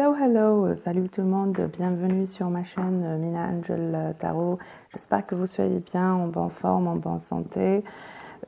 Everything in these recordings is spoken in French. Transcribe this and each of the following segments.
Hello, hello, salut tout le monde, bienvenue sur ma chaîne Mina Angel Tarot. J'espère que vous soyez bien, en bonne forme, en bonne santé.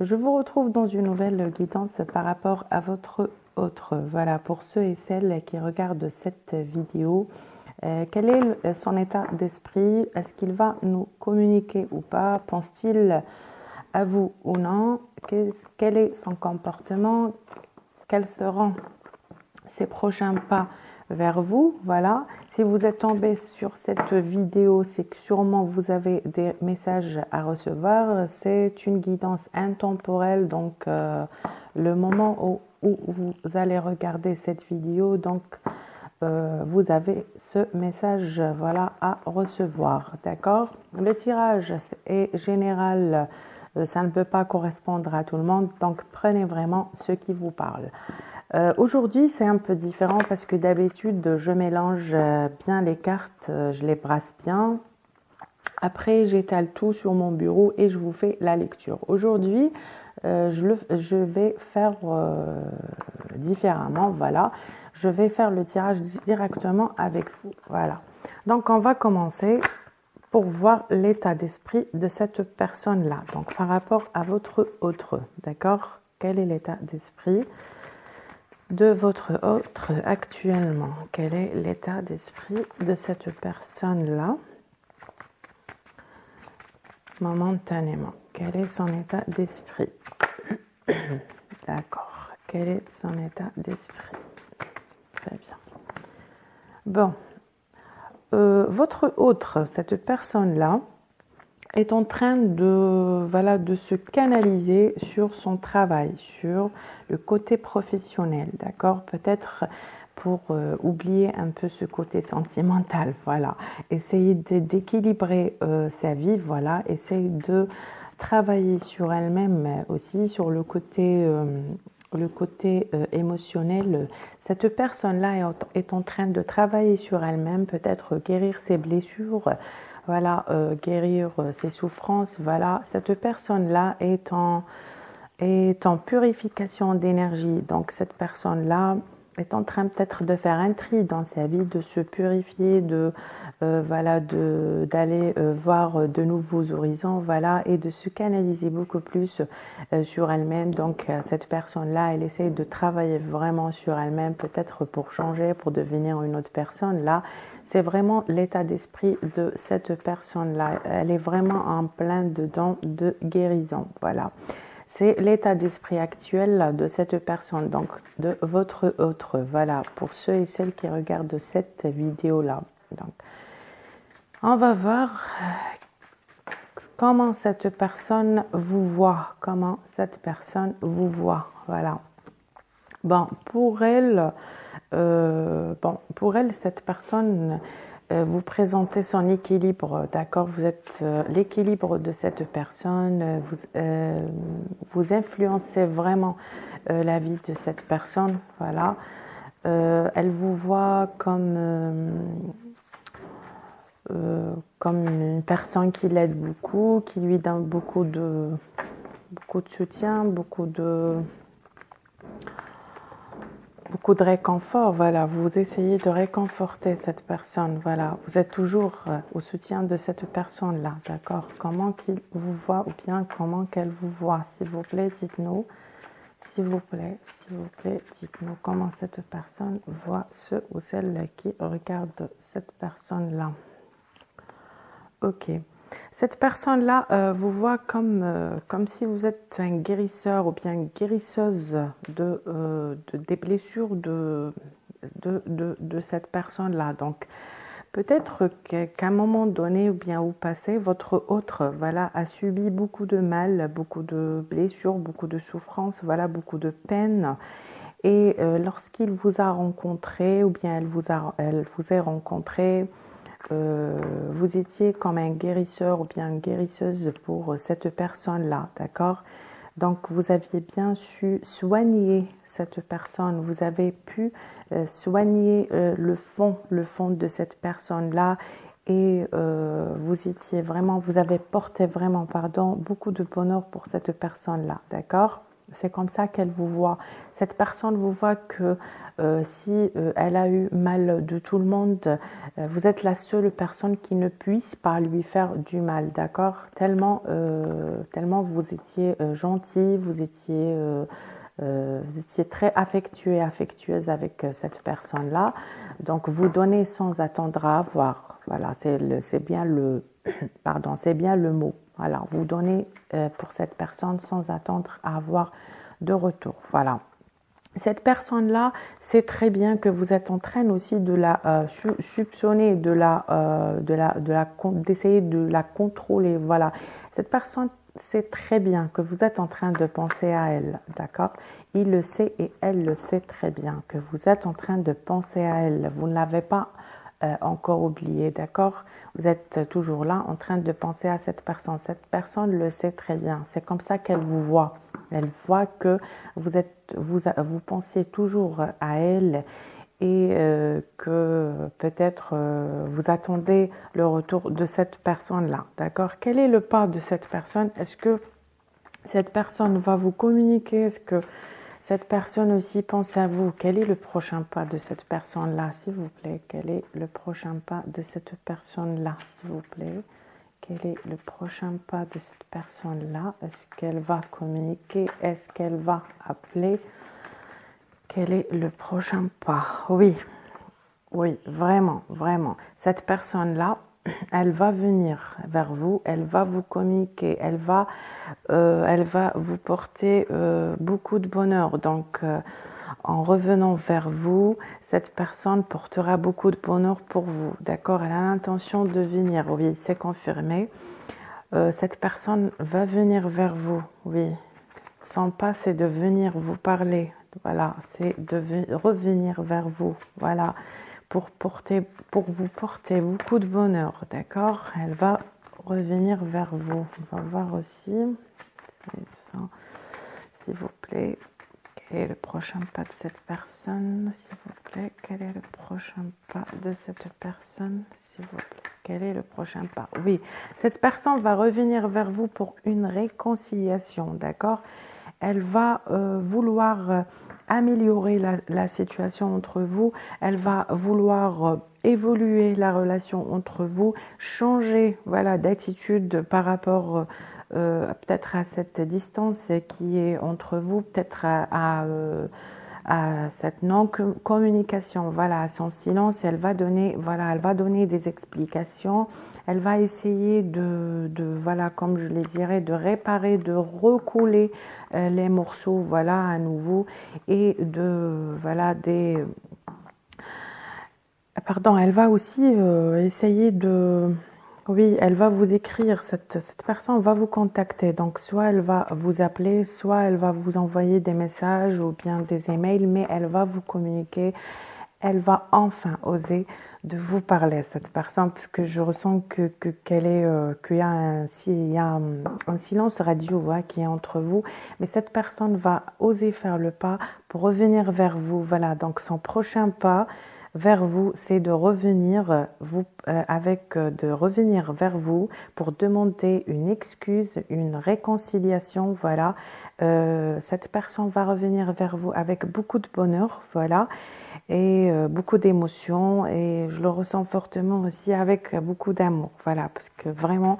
Je vous retrouve dans une nouvelle guidance par rapport à votre autre. Voilà, pour ceux et celles qui regardent cette vidéo, quel est son état d'esprit? Est-ce qu'il va nous communiquer ou pas? Pense-t-il à vous ou non? Quel est son comportement? Quels seront ses prochains pas vers vous? Voilà, si vous êtes tombé sur cette vidéo, c'est que sûrement vous avez des messages à recevoir. C'est une guidance intemporelle, donc le moment où vous allez regarder cette vidéo, donc vous avez ce message, voilà, à recevoir, d'accord? Le tirage est général, ça ne peut pas correspondre à tout le monde, donc prenez vraiment ce qui vous parle. Aujourd'hui, c'est un peu différent parce que d'habitude, je mélange bien les cartes, je les brasse bien. Après, j'étale tout sur mon bureau et je vous fais la lecture. Aujourd'hui, je vais faire différemment, voilà. Je vais faire le tirage directement avec vous, voilà. Donc, on va commencer pour voir l'état d'esprit de cette personne-là. Donc, par rapport à votre autre, d'accord? Quel est l'état d'esprit de votre autre actuellement? Quel est l'état d'esprit de cette personne-là momentanément? Quel est son état d'esprit? D'accord. Quel est son état d'esprit? Très bien. Bon. Votre autre, cette personne-là, est en train de se canaliser sur son travail, sur le côté professionnel, d'accord? Peut-être pour oublier un peu ce côté sentimental, voilà. Essayer d'équilibrer sa vie, voilà. Essayer de travailler sur elle-même aussi, sur le côté émotionnel. Cette personne-là est en train de travailler sur elle-même, peut-être guérir ses blessures, voilà, guérir ses souffrances, voilà. Cette personne-là est en purification d'énergie. Donc cette personne-là est en train peut-être de faire un tri dans sa vie, de se purifier, d'aller voir de nouveaux horizons, voilà, et de se canaliser beaucoup plus sur elle-même. Donc cette personne-là, elle essaye de travailler vraiment sur elle-même, peut-être pour changer, pour devenir une autre personne. Là, c'est vraiment l'état d'esprit de cette personne-là. Elle est vraiment en plein dedans de guérison, voilà. C'est l'état d'esprit actuel de cette personne, donc de votre autre. Voilà, pour ceux et celles qui regardent cette vidéo-là. Donc, on va voir comment cette personne vous voit. Comment cette personne vous voit. Voilà. Bon, pour elle, cette personne, vous présentez son équilibre, d'accord? Vous êtes l'équilibre de cette personne, vous influencez vraiment la vie de cette personne, voilà. Elle vous voit comme une personne qui l'aide beaucoup, qui lui donne beaucoup de soutien, beaucoup de réconfort, voilà. Vous essayez de réconforter cette personne, voilà. Vous êtes toujours au soutien de cette personne-là, d'accord? Comment qu'il vous voit ou bien comment qu'elle vous voit, s'il vous plaît, dites-nous. S'il vous plaît, dites-nous comment cette personne voit ceux ou celles qui regardent cette personne-là. Ok. Cette personne-là vous voit comme si vous êtes un guérisseur ou bien une guérisseuse des blessures de cette personne-là. Donc, peut-être qu'à un moment donné ou bien au passé, votre autre, voilà, a subi beaucoup de mal, beaucoup de blessures, beaucoup de souffrances, voilà, beaucoup de peine. Et lorsqu'il vous a rencontré ou bien elle vous a rencontré, vous étiez comme un guérisseur ou bien une guérisseuse pour cette personne-là, d'accord? Donc, vous aviez bien su soigner cette personne, vous avez pu soigner le fond de cette personne-là et vous avez porté vraiment, beaucoup de bonheur pour cette personne-là, d'accord? C'est comme ça qu'elle vous voit. Cette personne vous voit que si elle a eu mal de tout le monde, vous êtes la seule personne qui ne puisse pas lui faire du mal, d'accord? Tellement vous étiez gentil, vous étiez très affectueux et affectueuse avec cette personne-là. Donc, vous donnez sans attendre à avoir. Voilà, c'est bien le mot. Voilà, vous donnez pour cette personne sans attendre à avoir de retour. Voilà. Cette personne-là sait très bien que vous êtes en train aussi de la soupçonner, d'essayer de la contrôler. Voilà. Cette personne sait très bien que vous êtes en train de penser à elle, d'accord? Il le sait et elle le sait très bien que vous êtes en train de penser à elle. Vous ne l'avez pas encore oublié, d'accord? Vous êtes toujours là en train de penser à cette personne. Cette personne le sait très bien. C'est comme ça qu'elle vous voit. Elle voit que vous pensiez toujours à elle et que peut-être vous attendez le retour de cette personne-là. D'accord? Quel est le pas de cette personne? Est-ce que cette personne va vous communiquer? Est-ce que cette personne aussi pense à vous? Quel est le prochain pas de cette personne-là, s'il vous plaît? Quel est le prochain pas de cette personne-là, s'il vous plaît? Quel est le prochain pas de cette personne-là? Est-ce qu'elle va communiquer? Est-ce qu'elle va appeler? Quel est le prochain pas? Oui, vraiment, vraiment. Cette personne-là, elle va venir vers vous, elle va vous communiquer, elle va vous porter beaucoup de bonheur. Donc, en revenant vers vous, cette personne portera beaucoup de bonheur pour vous. D'accord? Elle a l'intention de venir. Oui, c'est confirmé. Cette personne va venir vers vous. Oui. Son pas, c'est de venir vous parler. Voilà. C'est de revenir vers vous. Voilà. Pour vous porter beaucoup de bonheur. D'accord? Elle va revenir vers vous. On va voir aussi. S'il vous plaît. Quel est le prochain pas de cette personne, s'il vous plaît? Quel est le prochain pas de cette personne, s'il vous plaît? Quel est le prochain pas? Oui, cette personne va revenir vers vous pour une réconciliation, d'accord? Elle va vouloir améliorer la situation entre vous. Elle va vouloir évoluer la relation entre vous, changer, voilà, d'attitude par rapport peut-être à cette distance qui est entre vous, peut-être à cette non-communication, voilà, à son silence. Elle va donner des explications. Elle va essayer voilà, comme je le dirais, de réparer, de recouler les morceaux, voilà, à nouveau, et elle va aussi essayer de... Oui, elle va vous écrire, cette personne va vous contacter. Donc, soit elle va vous appeler, soit elle va vous envoyer des messages ou bien des emails, mais elle va vous communiquer. Elle va enfin oser de vous parler, cette personne, parce que je ressens qu'il y a un silence radio, hein, qui est entre vous. Mais cette personne va oser faire le pas pour revenir vers vous. Voilà, donc son prochain pas vers vous, c'est de revenir vers vous pour demander une excuse, une réconciliation. Voilà, cette personne va revenir vers vous avec beaucoup de bonheur, voilà, et beaucoup d'émotions, et je le ressens fortement aussi avec beaucoup d'amour. Voilà, parce que vraiment,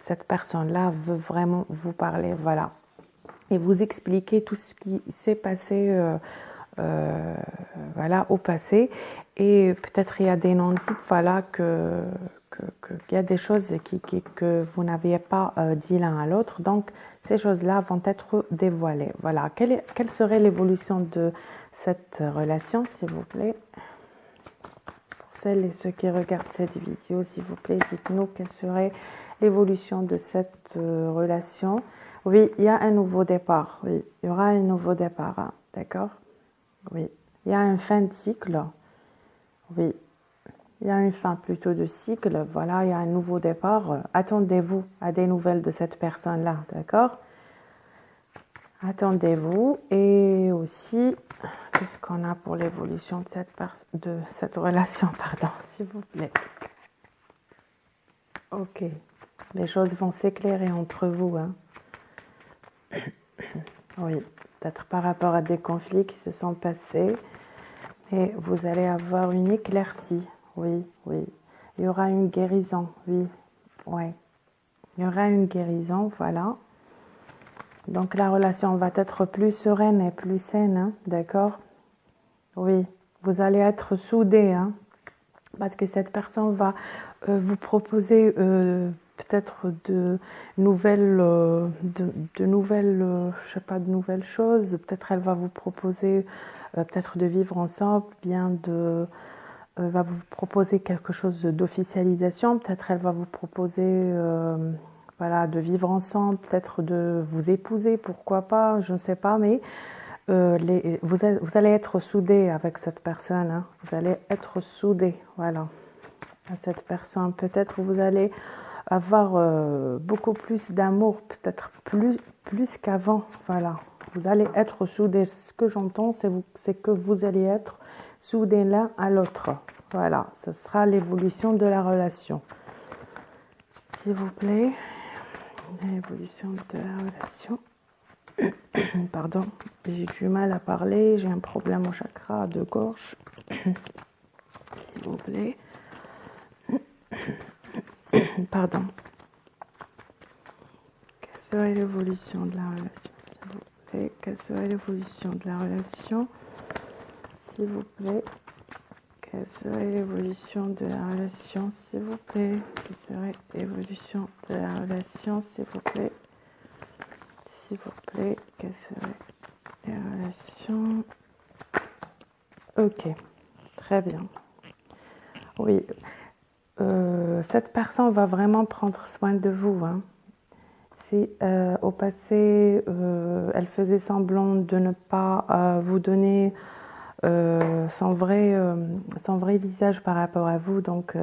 cette personne-là veut vraiment vous parler, voilà, et vous expliquer tout ce qui s'est passé. Voilà, au passé, et peut-être il y a des non-dits, voilà, qu'il y a des choses que vous n'aviez pas dit l'un à l'autre, donc ces choses-là vont être dévoilées. Voilà, quelle serait l'évolution de cette relation, s'il vous plaît? Pour celles et ceux qui regardent cette vidéo, s'il vous plaît, dites-nous quelle serait l'évolution de cette relation. Oui, il y a un nouveau départ, oui, il y aura un nouveau départ, hein, d'accord? Oui, il y a une fin de cycle. Oui, il y a une fin plutôt de cycle. Voilà, il y a un nouveau départ. Attendez-vous à des nouvelles de cette personne-là, d'accord? Attendez-vous. Et aussi, qu'est-ce qu'on a pour l'évolution de cette relation, pardon, s'il vous plaît? Ok, les choses vont s'éclairer entre vous, hein. Oui, peut-être par rapport à des conflits qui se sont passés. Et vous allez avoir une éclaircie. Oui, oui. Il y aura une guérison. Oui, ouais. Il y aura une guérison, voilà. Donc la relation va être plus sereine et plus saine, hein, d'accord? Oui, vous allez être soudés, hein, parce que cette personne va vous proposer peut-être de nouvelles, de nouvelles, je sais pas, de nouvelles choses. Peut-être elle va vous proposer peut-être de vivre ensemble, bien de va vous proposer quelque chose d'officialisation. Peut-être elle va vous proposer voilà, de vivre ensemble, peut-être de vous épouser, pourquoi pas, je ne sais pas, mais vous allez être soudés avec cette personne, hein. Vous allez être soudés, voilà, à cette personne. Peut-être vous allez avoir beaucoup plus d'amour, peut-être plus qu'avant, voilà. Vous allez être soudés. Ce que j'entends, c'est que vous allez être soudés l'un à l'autre. Voilà, ce sera l'évolution de la relation. S'il vous plaît, l'évolution de la relation. Pardon, j'ai du mal à parler, j'ai un problème au chakra de gorge. S'il vous plaît. Pardon. Quelle serait l'évolution de la relation, s'il vous plaît? Quelle serait l'évolution de la relation, s'il vous plaît? Quelle serait l'évolution de la relation, s'il vous plaît? Quelle serait l'évolution de la relation, s'il vous plaît? S'il vous plaît, quelle serait la relation? Ok, très bien. Oui, cette personne va vraiment prendre soin de vous, hein. Si au passé, elle faisait semblant de ne pas vous donner son vrai visage par rapport à vous, donc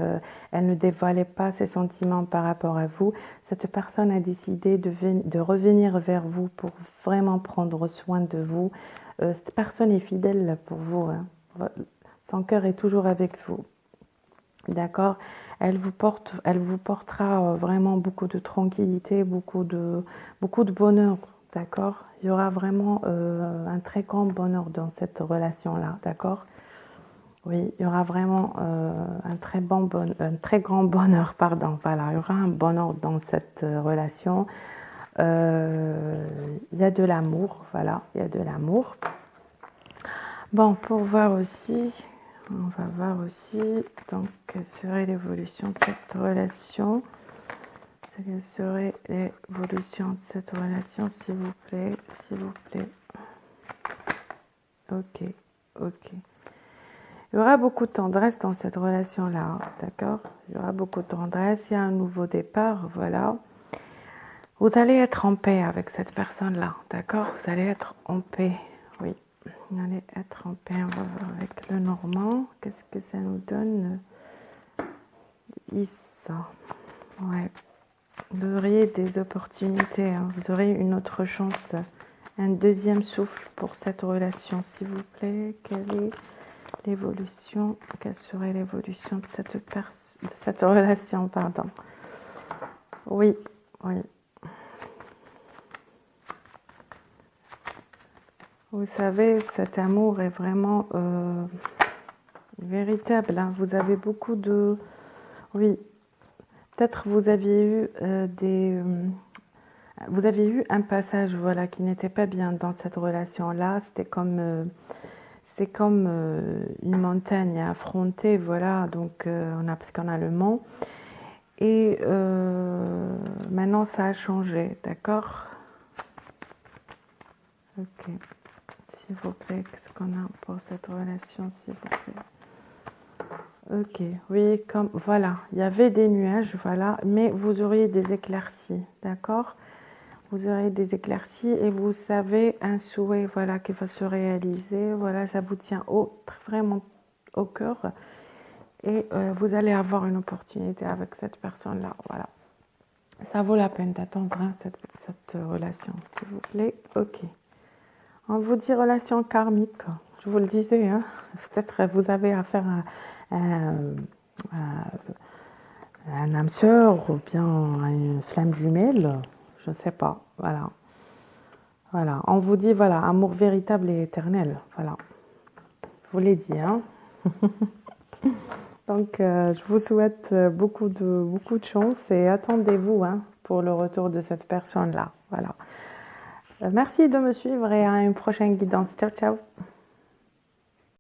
elle ne dévoilait pas ses sentiments par rapport à vous, cette personne a décidé de revenir vers vous pour vraiment prendre soin de vous. Cette personne est fidèle pour vous, hein. Son cœur est toujours avec vous. D'accord, elle vous portera vraiment beaucoup de tranquillité, beaucoup de bonheur, d'accord. Il y aura vraiment un très grand bonheur dans cette relation-là, d'accord. Oui, il y aura vraiment un très grand bonheur, pardon. Voilà, il y aura un bonheur dans cette relation. Il y a de l'amour, voilà, il y a de l'amour. Bon, pour voir aussi. On va voir aussi, donc, quelle serait l'évolution de cette relation. Quelle serait l'évolution de cette relation, s'il vous plaît, s'il vous plaît. Ok, ok. Il y aura beaucoup de tendresse dans cette relation-là, d'accord? Il y aura beaucoup de tendresse, il y a un nouveau départ, voilà. Vous allez être en paix avec cette personne-là, d'accord? Vous allez être en paix, oui. Vous allez être en paix, on va voir avec le normand. Qu'est-ce que ça nous donne? Issa. Ouais. Vous auriez des opportunités, hein. Vous aurez une autre chance, un deuxième souffle pour cette relation, s'il vous plaît. Quelle est l'évolution? Quelle serait l'évolution de cette relation, pardon? Oui, oui. Vous savez, cet amour est vraiment véritable, hein. Vous avez beaucoup de... Oui, peut-être vous aviez eu vous avez eu un passage, voilà, qui n'était pas bien dans cette relation-là. C'était comme... c'est comme une montagne à affronter, voilà, donc parce qu'on a le mont. Et maintenant, ça a changé, d'accord? Ok. S'il vous plaît, qu'est-ce qu'on a pour cette relation, s'il vous plaît? Ok, oui, comme voilà, il y avait des nuages, voilà, mais vous auriez des éclaircies, d'accord? Vous aurez des éclaircies et vous savez un souhait, voilà, qui va se réaliser, voilà, ça vous tient vraiment au cœur et vous allez avoir une opportunité avec cette personne-là, voilà. Ça vaut la peine d'attendre, hein, cette relation, s'il vous plaît. Ok. On vous dit relation karmique, je vous le disais, hein. Peut-être vous avez affaire à un âme sœur ou bien à une flamme jumelle, je ne sais pas, voilà. Voilà, on vous dit, voilà, amour véritable et éternel. Voilà, je vous l'ai dit, hein. Donc, je vous souhaite beaucoup de chance et attendez-vous hein, pour le retour de cette personne-là. Voilà. Merci de me suivre et à une prochaine guidance. Ciao, ciao.